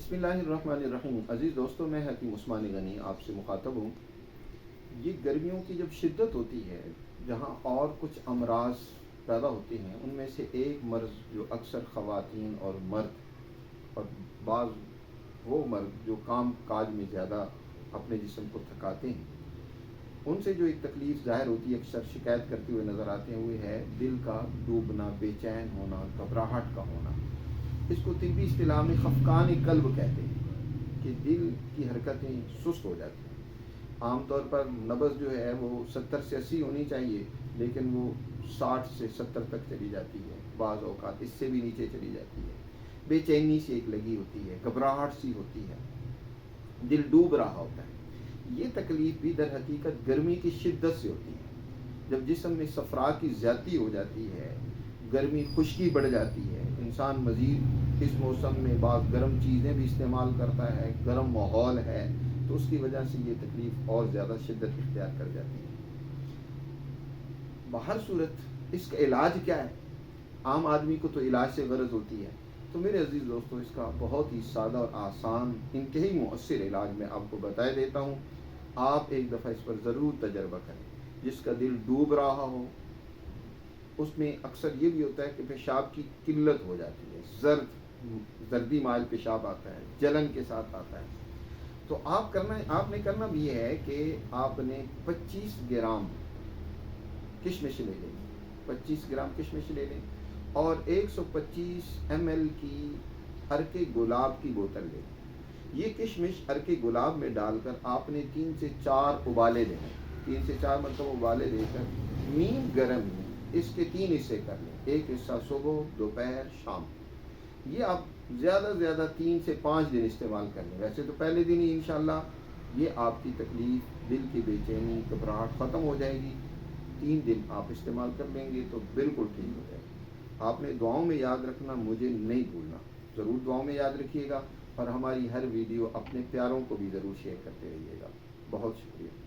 बिस्मिल्लाहिर्रहमानिर्रहीम। अज़ीज़ दोस्तों, मैं हकीम उस्मानी गनी आपसे मुखातब हूँ। ये गर्मियों की जब शिद्दत होती है, जहाँ और कुछ अमराज पैदा होते हैं, उनमें से एक मर्ज़ जो अक्सर ख़वातीन और मर्द और बाज़ वो मर्द जो काम काज में ज़्यादा अपने जिस्म को थकाते हैं, उनसे जो एक तकलीफ़ ज़ाहिर होती है, अक्सर शिकायत करते हुए नज़र आते हैं, वो है दिल का डूबना, बेचैन होना, घबराहट का होना। इसको तिब्बी इस्तिलाह में खफकान कल्ब कहते हैं कि दिल की हरकतें सुस्त हो जाती हैं। आमतौर पर नब्ज़ जो है वो 70 से 80 होनी चाहिए, लेकिन वो 60 से 70 तक चली जाती है, बाज़ औक़ात इससे भी नीचे चली जाती है। बेचैनी सी एक लगी होती है, घबराहट सी होती है, दिल डूब रहा होता है। ये तकलीफ़ भी दर हकीकत गर्मी की शिद्दत से होती है। जब जिस्म में सफ़रा की ज़्यादती हो जाती है, गर्मी खुश्की बढ़ जाती है, इंसान मज़ीद इस मौसम में बाज़ गर्म चीज़ें भी इस्तेमाल करता है, गर्म माहौल है, तो उसकी वजह से ये तकलीफ़ और ज़्यादा शिद्दत इख्तियार कर जाती है। बहर सूरत इसका इलाज क्या है? आम आदमी को तो इलाज से गरज होती है, तो मेरे अजीज़ दोस्तों, इसका बहुत ही सादा और आसान, इंतहाई मुअस्सिर इलाज मैं आपको बता देता हूँ। आप एक दफ़ा इस पर ज़रूर तजर्बा करें। जिसका दिल डूब रहा हो, उसमें अक्सर ये भी होता है कि पेशाब की किल्लत हो जाती है, जर्दी माइल पेशाब आता है, जलन के साथ आता है। तो आपने करना भी है कि आपने 25 ग्राम किशमिश ले लें, 25 ग्राम किशमिश ले लें और 125 ml की अर्के गुलाब की बोतल लें। ये किशमिश अर्के गुलाब में डालकर आपने 3 से 4 उबाले लेने, 3 से 4 मतलब उबाले देकर नीम गर्म में इसके 3 हिस्से कर लें। एक हिस्सा सुबह, दोपहर, शाम। ये आप ज़्यादा से ज़्यादा 3 से 5 दिन इस्तेमाल कर लें। वैसे तो पहले दिन ही इंशाल्लाह ये आपकी तकलीफ़, दिल की बेचैनी, घबराहट ख़त्म हो जाएगी। 3 दिन आप इस्तेमाल कर लेंगे तो बिल्कुल ठीक हो जाएगा। आपने दुआओं में याद रखना, मुझे नहीं भूलना। ज़रूर दुआओं में याद रखिएगा और हमारी हर वीडियो अपने प्यारों को भी ज़रूर शेयर करते रहिएगा। बहुत शुक्रिया।